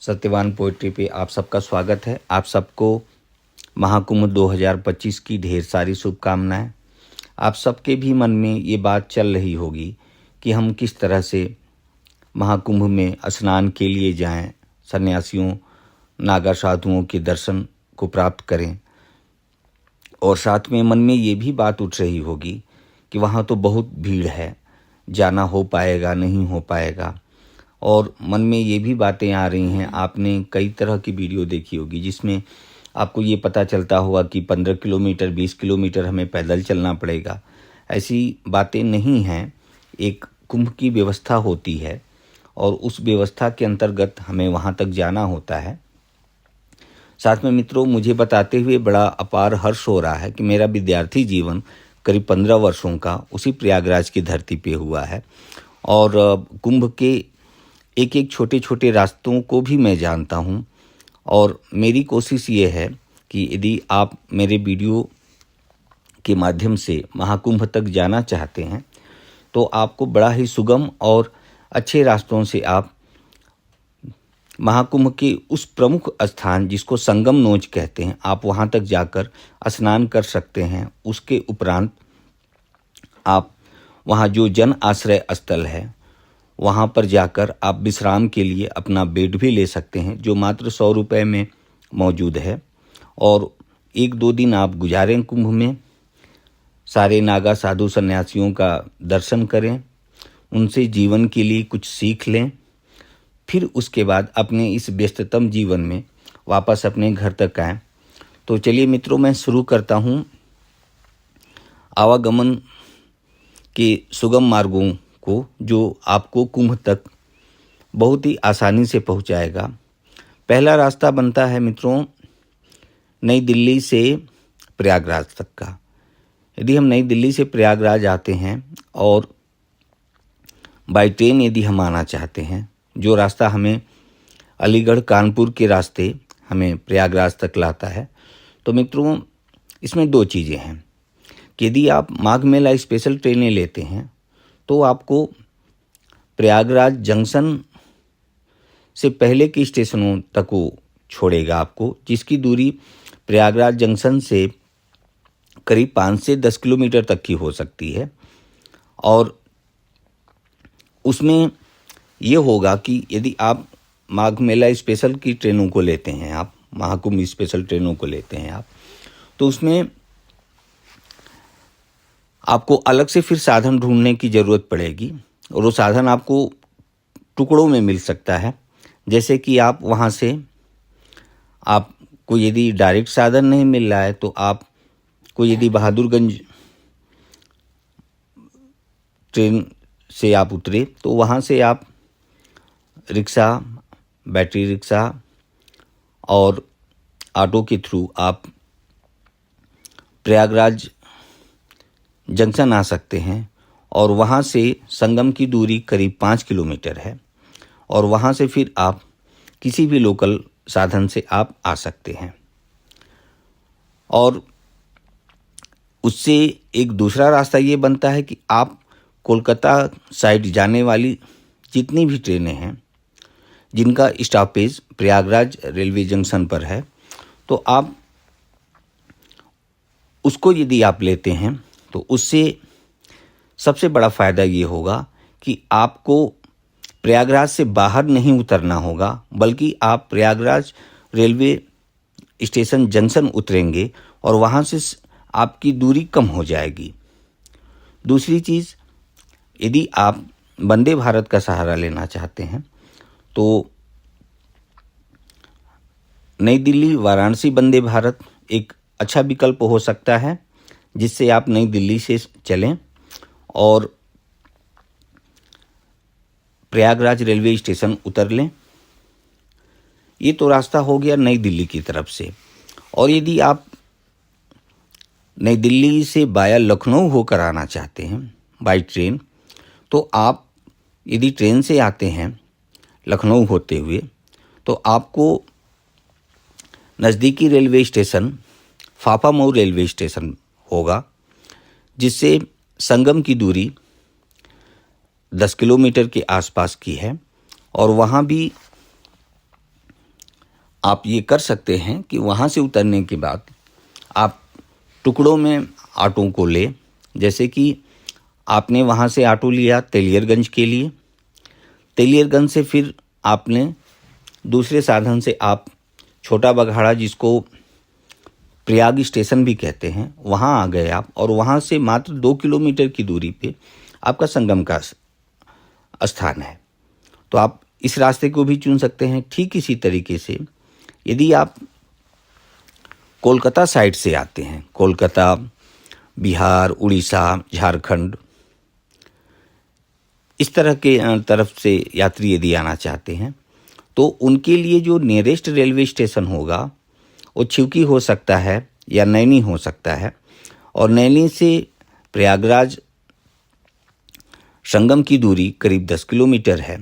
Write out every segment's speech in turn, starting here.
Satyavan poetry पे आप सबका स्वागत है। आप सबको महाकुंभ 2025 की ढेर सारी शुभकामनाएं। आप सबके भी मन में ये बात चल रही होगी कि हम किस तरह से महाकुंभ में स्नान के लिए जाएं, सन्यासियों नागा साधुओं के दर्शन को प्राप्त करें। और साथ में मन में ये भी बात उठ रही होगी कि वहाँ तो बहुत भीड़ है, जाना हो पाएगा नहीं हो पाएगा। और मन में ये भी बातें आ रही हैं, आपने कई तरह की वीडियो देखी होगी जिसमें आपको ये पता चलता होगा कि 15 किलोमीटर 20 किलोमीटर हमें पैदल चलना पड़ेगा। ऐसी बातें नहीं हैं। एक कुंभ की व्यवस्था होती है और उस व्यवस्था के अंतर्गत हमें वहाँ तक जाना होता है। साथ में मित्रों, मुझे बताते हुए बड़ा अपार हर्ष हो रहा है कि मेरा विद्यार्थी जीवन करीब 15 वर्षों का उसी प्रयागराज की धरती पे हुआ है और कुंभ के एक एक छोटे छोटे रास्तों को भी मैं जानता हूँ। और मेरी कोशिश ये है कि यदि आप मेरे वीडियो के माध्यम से महाकुंभ तक जाना चाहते हैं तो आपको बड़ा ही सुगम और अच्छे रास्तों से आप महाकुंभ के उस प्रमुख स्थान जिसको संगम नोज कहते हैं, आप वहाँ तक जाकर स्नान कर सकते हैं। उसके उपरांत आप वहाँ जो जन आश्रय स्थल है वहाँ पर जाकर आप विश्राम के लिए अपना बेड भी ले सकते हैं, जो मात्र 100 रुपये में मौजूद है। और 1-2 दिन आप गुजारें कुंभ में, सारे नागा साधु सन्यासियों का दर्शन करें, उनसे जीवन के लिए कुछ सीख लें। फिर उसके बाद अपने इस व्यस्ततम जीवन में वापस अपने घर तक आएँ। तो चलिए मित्रों, मैं शुरू करता हूँ आवागमन के सुगम मार्गों को, जो आपको कुंभ तक बहुत ही आसानी से पहुंचाएगा। पहला रास्ता बनता है मित्रों नई दिल्ली से प्रयागराज तक का। यदि हम नई दिल्ली से प्रयागराज आते हैं और बाई ट्रेन यदि हम आना चाहते हैं, जो रास्ता हमें अलीगढ़ कानपुर के रास्ते हमें प्रयागराज तक लाता है, तो मित्रों इसमें 2 चीज़ें हैं कि यदि आप माघ मेला स्पेशल ट्रेनें लेते हैं तो आपको प्रयागराज जंक्शन से पहले के स्टेशनों तक वो छोड़ेगा आपको, जिसकी दूरी प्रयागराज जंक्शन से करीब 5 से 10 किलोमीटर तक की हो सकती है। और उसमें ये होगा कि यदि आप माघ मेला स्पेशल की ट्रेनों को लेते हैं, आप महाकुंभ स्पेशल ट्रेनों को लेते हैं आप, तो उसमें आपको अलग से फिर साधन ढूंढने की ज़रूरत पड़ेगी। और वो साधन आपको टुकड़ों में मिल सकता है। जैसे कि आप वहाँ से आपको यदि डायरेक्ट साधन नहीं मिल रहा है तो आपको यदि बहादुरगंज ट्रेन से आप उतरे तो वहाँ से आप रिक्शा, बैटरी रिक्शा और ऑटो के थ्रू आप प्रयागराज जंक्शन आ सकते हैं। और वहाँ से संगम की दूरी करीब 5 किलोमीटर है और वहाँ से फिर आप किसी भी लोकल साधन से आप आ सकते हैं। और उससे एक दूसरा रास्ता ये बनता है कि आप कोलकाता साइड जाने वाली जितनी भी ट्रेनें हैं जिनका स्टॉपेज प्रयागराज रेलवे जंक्शन पर है, तो आप उसको यदि आप लेते हैं तो उससे सबसे बड़ा फ़ायदा ये होगा कि आपको प्रयागराज से बाहर नहीं उतरना होगा, बल्कि आप प्रयागराज रेलवे स्टेशन जंक्शन उतरेंगे और वहाँ से आपकी दूरी कम हो जाएगी। दूसरी चीज़, यदि आप वंदे भारत का सहारा लेना चाहते हैं तो नई दिल्ली वाराणसी वंदे भारत एक अच्छा विकल्प हो सकता है, जिससे आप नई दिल्ली से चलें और प्रयागराज रेलवे स्टेशन उतर लें। ये तो रास्ता हो गया नई दिल्ली की तरफ से। और यदि आप नई दिल्ली से बाया लखनऊ होकर आना चाहते हैं बाई ट्रेन, तो आप यदि ट्रेन से आते हैं लखनऊ होते हुए तो आपको नज़दीकी railway station Phaphamau railway station होगा, जिससे संगम की दूरी 10 किलोमीटर के आसपास की है। और वहाँ भी आप ये कर सकते हैं कि वहाँ से उतरने के बाद आप टुकड़ों में ऑटो को ले, जैसे कि आपने वहाँ से ऑटो लिया तेलियरगंज के लिए, तेलियरगंज से फिर आपने दूसरे साधन से आप छोटा बघाड़ा, जिसको प्रयाग स्टेशन भी कहते हैं, वहाँ आ गए आप, और वहाँ से मात्र 2 किलोमीटर की दूरी पे आपका संगम का स्थान है। तो आप इस रास्ते को भी चुन सकते हैं। ठीक इसी तरीके से यदि आप कोलकाता साइड से आते हैं, कोलकाता, बिहार, उड़ीसा, झारखंड, इस तरह के तरफ से यात्री यदि आना चाहते हैं तो उनके लिए जो नियरेस्ट रेलवे स्टेशन होगा वो छिवकी हो सकता है या नैनी हो सकता है, और नैनी से प्रयागराज संगम की दूरी करीब 10 किलोमीटर है।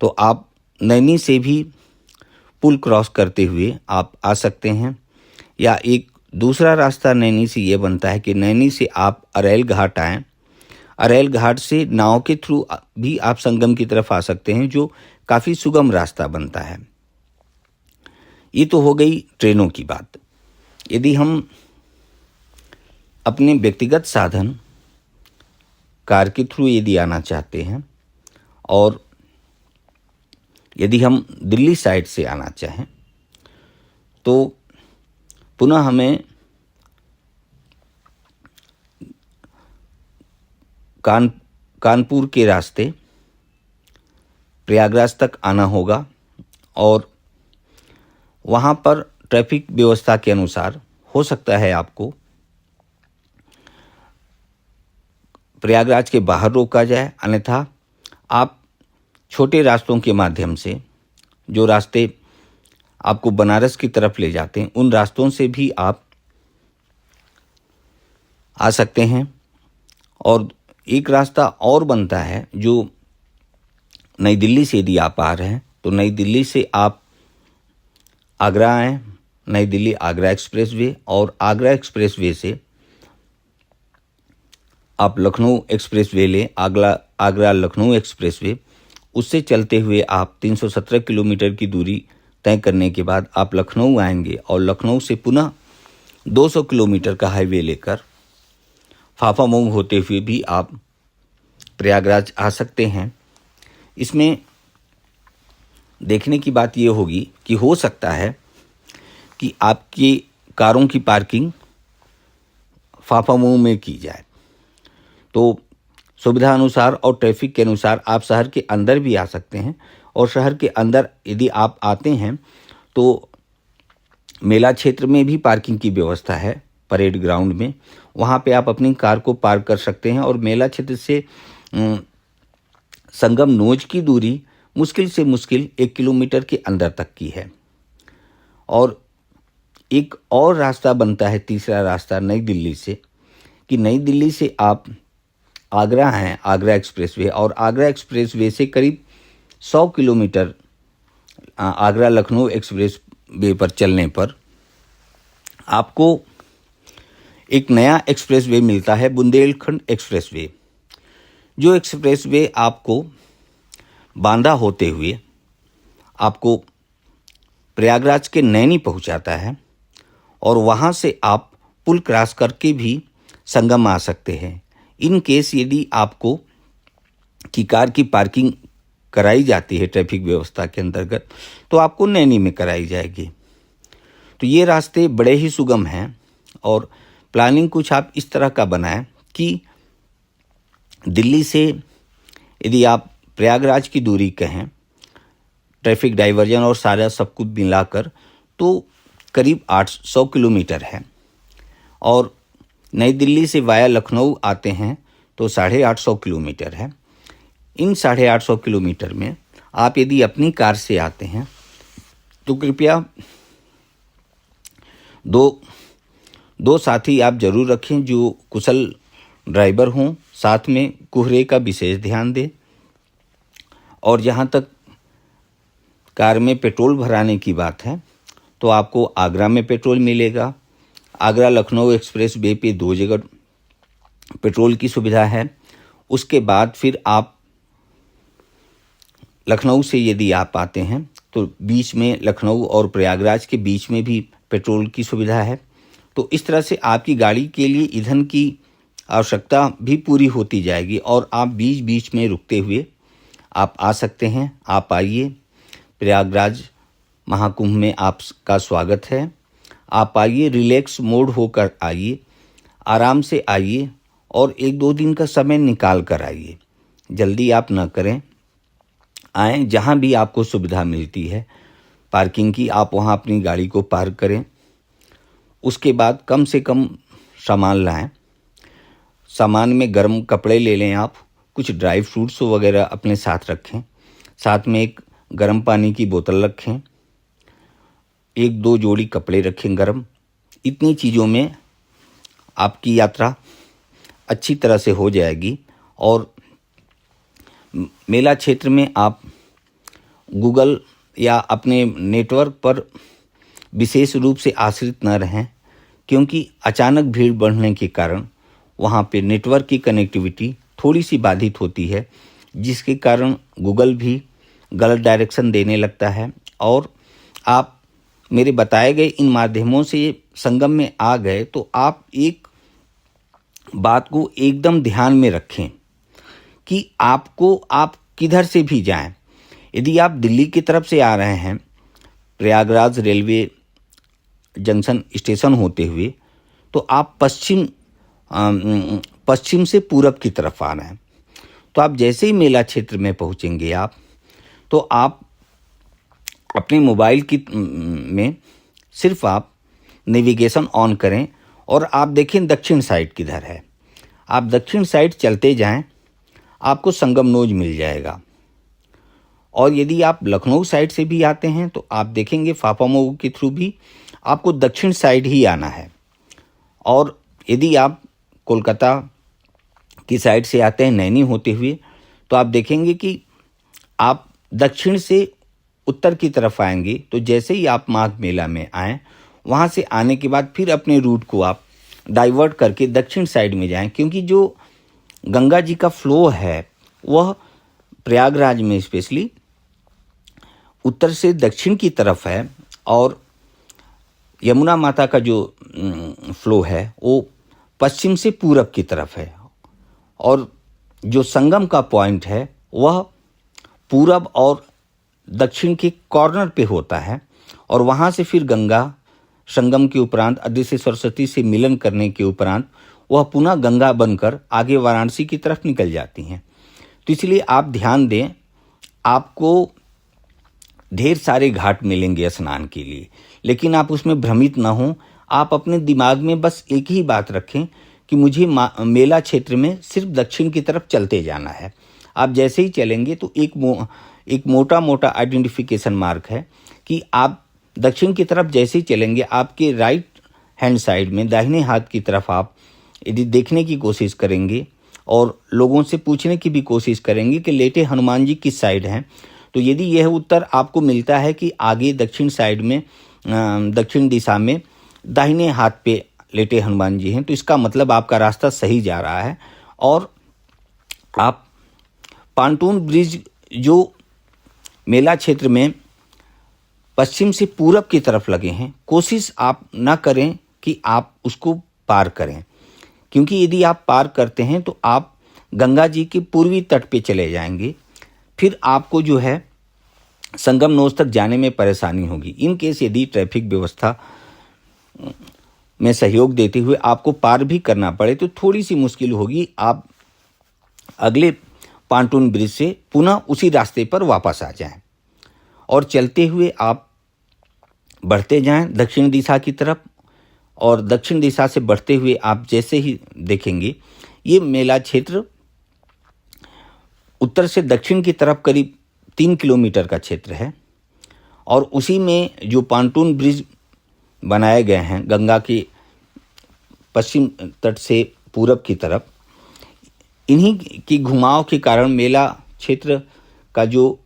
तो आप नैनी से भी पुल क्रॉस करते हुए आप आ सकते हैं, या एक दूसरा रास्ता नैनी से ये बनता है कि नैनी से आप अरैल घाट आएँ, अरैल घाट से नाव के थ्रू भी आप संगम की तरफ आ सकते हैं, जो काफ़ी सुगम रास्ता बनता है। ये तो हो गई ट्रेनों की बात। यदि हम अपने व्यक्तिगत साधन कार के थ्रू यदि आना चाहते हैं, और यदि हम दिल्ली साइड से आना चाहें, तो पुनः हमें कानपुर के रास्ते प्रयागराज तक आना होगा, और वहाँ पर ट्रैफिक व्यवस्था के अनुसार हो सकता है आपको प्रयागराज के बाहर रोका जाए, अन्यथा आप छोटे रास्तों के माध्यम से, जो रास्ते आपको बनारस की तरफ ले जाते हैं, उन रास्तों से भी आप आ सकते हैं। और एक रास्ता और बनता है जो नई दिल्ली से यदि आप आ रहे हैं, तो नई दिल्ली से आप आगरा आएँ, नई दिल्ली आगरा एक्सप्रेसवे, और आगरा एक्सप्रेसवे से आप लखनऊ एक्सप्रेसवे लें, आगरा लखनऊ एक्सप्रेसवे, उससे चलते हुए आप 317 किलोमीटर की दूरी तय करने के बाद आप लखनऊ आएंगे, और लखनऊ से पुनः 200 किलोमीटर का हाईवे लेकर फाफामऊ होते हुए भी आप प्रयागराज आ सकते हैं। इसमें देखने की बात ये होगी कि हो सकता है कि आपकी कारों की पार्किंग फाफामऊ में की जाए, तो सुविधा अनुसार और ट्रैफिक के अनुसार आप शहर के अंदर भी आ सकते हैं। और शहर के अंदर यदि आप आते हैं तो मेला क्षेत्र में भी पार्किंग की व्यवस्था है, परेड ग्राउंड में, वहाँ पे आप अपनी कार को पार्क कर सकते हैं। और मेला क्षेत्र से संगम नोज की दूरी मुश्किल से मुश्किल 1 किलोमीटर के अंदर तक की है। और एक और रास्ता बनता है, तीसरा रास्ता नई दिल्ली से, कि नई दिल्ली से आप आगरा हैं, आगरा एक्सप्रेसवे, और आगरा एक्सप्रेसवे से करीब 100 किलोमीटर आगरा लखनऊ एक्सप्रेसवे पर चलने पर आपको एक नया एक्सप्रेसवे मिलता है, बुंदेलखंड एक्सप्रेसवे, जो एक्सप्रेसवे आपको बांदा होते हुए आपको प्रयागराज के नैनी पहुंचाता है, और वहां से आप पुल क्रॉस करके भी संगम आ सकते हैं। इन केस यदि आपको की कार की पार्किंग कराई जाती है ट्रैफिक व्यवस्था के अंतर्गत, तो आपको नैनी में कराई जाएगी। तो ये रास्ते बड़े ही सुगम हैं, और प्लानिंग कुछ आप इस तरह का बनाएं कि दिल्ली से यदि आप प्रयागराज की दूरी कहें, ट्रैफिक डाइवर्जन और सारा सब कुछ मिलाकर, तो करीब 800 किलोमीटर है। और नई दिल्ली से वाया लखनऊ आते हैं तो 850 किलोमीटर है। इन 850 किलोमीटर में आप यदि अपनी कार से आते हैं तो कृपया दो साथी आप जरूर रखें जो कुशल ड्राइवर हों, साथ में कोहरे का विशेष ध्यान दें। और जहाँ तक कार में पेट्रोल भराने की बात है, तो आपको आगरा में पेट्रोल मिलेगा। आगरा लखनऊ एक्सप्रेस वे पे 2 जगह पेट्रोल की सुविधा है। उसके बाद फिर आप लखनऊ से यदि आप आते हैं तो बीच में लखनऊ और प्रयागराज के बीच में भी पेट्रोल की सुविधा है। तो इस तरह से आपकी गाड़ी के लिए ईंधन की आवश्यकता भी पूरी होती जाएगी और आप बीच बीच में रुकते हुए आप आ सकते हैं। आप आइए, प्रयागराज महाकुंभ में आपका स्वागत है। आप आइए, रिलैक्स मोड होकर आइए, आराम से आइए और 1-2 दिन का समय निकाल कर आइए। जल्दी आप न करें, आएँ। जहाँ भी आपको सुविधा मिलती है पार्किंग की, आप वहाँ अपनी गाड़ी को पार्क करें। उसके बाद कम से कम सामान लाएं। सामान में गर्म कपड़े ले लें आप, कुछ ड्राई फ्रूट्स वगैरह अपने साथ रखें। साथ में एक गर्म पानी की बोतल रखें, 1-2 जोड़ी कपड़े रखें गर्म। इतनी चीज़ों में आपकी यात्रा अच्छी तरह से हो जाएगी। और मेला क्षेत्र में आप गूगल या अपने नेटवर्क पर विशेष रूप से आश्रित न रहें, क्योंकि अचानक भीड़ बढ़ने के कारण वहाँ पे नेटवर्क की कनेक्टिविटी थोड़ी सी बाधित होती है, जिसके कारण गूगल भी गलत डायरेक्शन देने लगता है। और आप मेरे बताए गए इन माध्यमों से संगम में आ गए तो आप एक बात को एकदम ध्यान में रखें कि आप किधर से भी जाएं। यदि आप दिल्ली की तरफ से आ रहे हैं, प्रयागराज रेलवे जंक्शन स्टेशन होते हुए, तो आप पश्चिम से पूरब की तरफ आ रहे हैं, तो आप जैसे ही मेला क्षेत्र में पहुंचेंगे तो आप अपने मोबाइल में सिर्फ आप नेविगेशन ऑन करें और आप देखें दक्षिण साइड किधर है। आप दक्षिण साइड चलते जाएं, आपको संगमनोज मिल जाएगा। और यदि आप लखनऊ साइड से भी आते हैं तो आप देखेंगे फाफामऊ के थ्रू भी आपको दक्षिण साइड ही आना है। और यदि आप कोलकाता की साइड से आते हैं नैनी होते हुए, तो आप देखेंगे कि आप दक्षिण से उत्तर की तरफ आएंगे। तो जैसे ही आप माघ मेला में आएँ, वहाँ से आने के बाद फिर अपने रूट को आप डाइवर्ट करके दक्षिण साइड में जाएं, क्योंकि जो गंगा जी का फ्लो है वह प्रयागराज में स्पेशली उत्तर से दक्षिण की तरफ है और यमुना माता का जो फ्लो है वो पश्चिम से पूरब की तरफ है। और जो संगम का पॉइंट है वह पूरब और दक्षिण के कॉर्नर पे होता है। और वहाँ से फिर गंगा संगम के उपरांत अदृश्य सरस्वती से मिलन करने के उपरांत वह पुनः गंगा बनकर आगे वाराणसी की तरफ निकल जाती हैं। तो इसलिए आप ध्यान दें, आपको ढेर सारे घाट मिलेंगे स्नान के लिए, लेकिन आप उसमें भ्रमित ना हों। आप अपने दिमाग में बस एक ही बात रखें कि मुझे मेला क्षेत्र में सिर्फ दक्षिण की तरफ चलते जाना है। आप जैसे ही चलेंगे तो एक मोटा मोटा आइडेंटिफिकेशन मार्क है कि आप दक्षिण की तरफ जैसे ही चलेंगे, आपके राइट हैंड साइड में दाहिने हाथ की तरफ आप यदि देखने की कोशिश करेंगे और लोगों से पूछने की भी कोशिश करेंगे कि लेटे हनुमान जी किस साइड हैं, तो यदि यह उत्तर आपको मिलता है कि आगे दक्षिण साइड में दक्षिण दिशा में दाहिने हाथ पे लेटे हनुमान जी हैं, तो इसका मतलब आपका रास्ता सही जा रहा है। और आप पांटून ब्रिज जो मेला क्षेत्र में पश्चिम से पूरब की तरफ लगे हैं, कोशिश आप ना करें कि आप उसको पार करें, क्योंकि यदि आप पार करते हैं तो आप गंगा जी के पूर्वी तट पे चले जाएंगे। फिर आपको जो है संगमनोज तक जाने में परेशानी होगी। इन केस यदि ट्रैफिक व्यवस्था में सहयोग देते हुए आपको पार भी करना पड़े तो थोड़ी सी मुश्किल होगी। आप अगले पांटून ब्रिज से पुनः उसी रास्ते पर वापस आ जाएं और चलते हुए आप बढ़ते जाएं दक्षिण दिशा की तरफ। और दक्षिण दिशा से बढ़ते हुए आप जैसे ही देखेंगे, ये मेला क्षेत्र उत्तर से दक्षिण की तरफ करीब 3 किलोमीटर का क्षेत्र है। और उसी में जो पांटून ब्रिज बनाए गए हैं गंगा के पश्चिम तट से पूरब की तरफ, इन्हीं की घुमाव के कारण मेला क्षेत्र का जो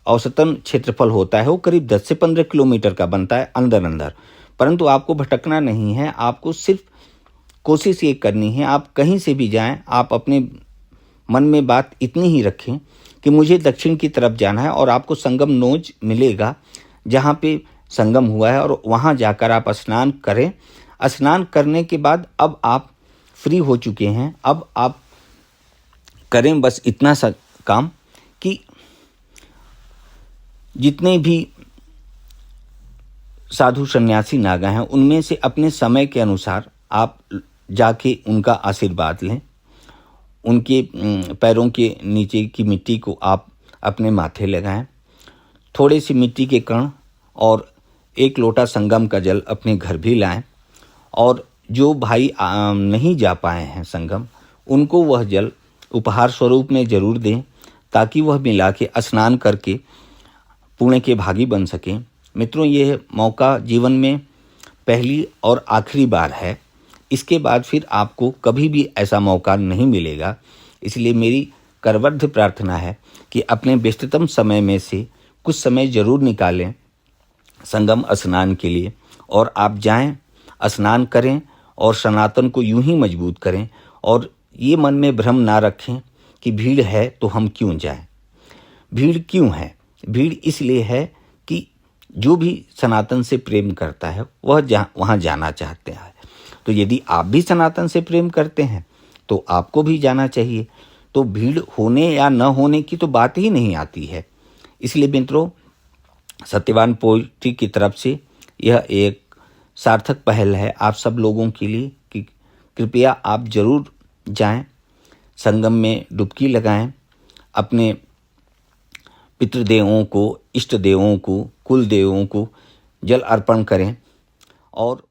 औसतन क्षेत्रफल होता है वो करीब 10 से 15 किलोमीटर का बनता है अंदर अंदर। परंतु आपको भटकना नहीं है, आपको सिर्फ कोशिश ये करनी है, आप कहीं से भी जाएं, आप अपने मन में बात इतनी ही रखें कि मुझे दक्षिण की तरफ जाना है और आपको संगम नोज मिलेगा जहाँ पे संगम हुआ है, और वहाँ जाकर आप स्नान करें। स्नान करने के बाद अब आप फ्री हो चुके हैं। अब आप करें बस इतना सा काम कि जितने भी साधु सन्यासी नागा हैं उनमें से अपने समय के अनुसार आप जाके उनका आशीर्वाद लें। उनके पैरों के नीचे की मिट्टी को आप अपने माथे लगाएं। थोड़े सी मिट्टी के कण और 1 लोटा संगम का जल अपने घर भी लाएं, और जो भाई नहीं जा पाए हैं संगम, उनको वह जल उपहार स्वरूप में जरूर दें, ताकि वह मिला के स्नान करके पुण्य के भागी बन सकें। मित्रों, यह मौका जीवन में पहली और आखिरी बार है। इसके बाद फिर आपको कभी भी ऐसा मौका नहीं मिलेगा। इसलिए मेरी करबद्ध प्रार्थना है कि अपने व्यस्ततम समय में से कुछ समय जरूर निकालें संगम स्नान के लिए, और आप जाएं, स्नान करें और सनातन को यूं ही मजबूत करें। और ये मन में भ्रम ना रखें कि भीड़ है तो हम क्यों जाएं। भीड़ क्यों है? भीड़ इसलिए है कि जो भी सनातन से प्रेम करता है वह वहाँ जाना चाहते हैं। तो यदि आप भी सनातन से प्रेम करते हैं तो आपको भी जाना चाहिए। तो भीड़ होने या न होने की तो बात ही नहीं आती है। इसलिए मित्रों, सत्यवान पोइट्री की तरफ से यह एक सार्थक पहल है आप सब लोगों के लिए कि कृपया आप जरूर जाएं, संगम में डुबकी लगाएं, अपने पितृदेवों को, इष्ट देवों को, कुल देवों को जल अर्पण करें और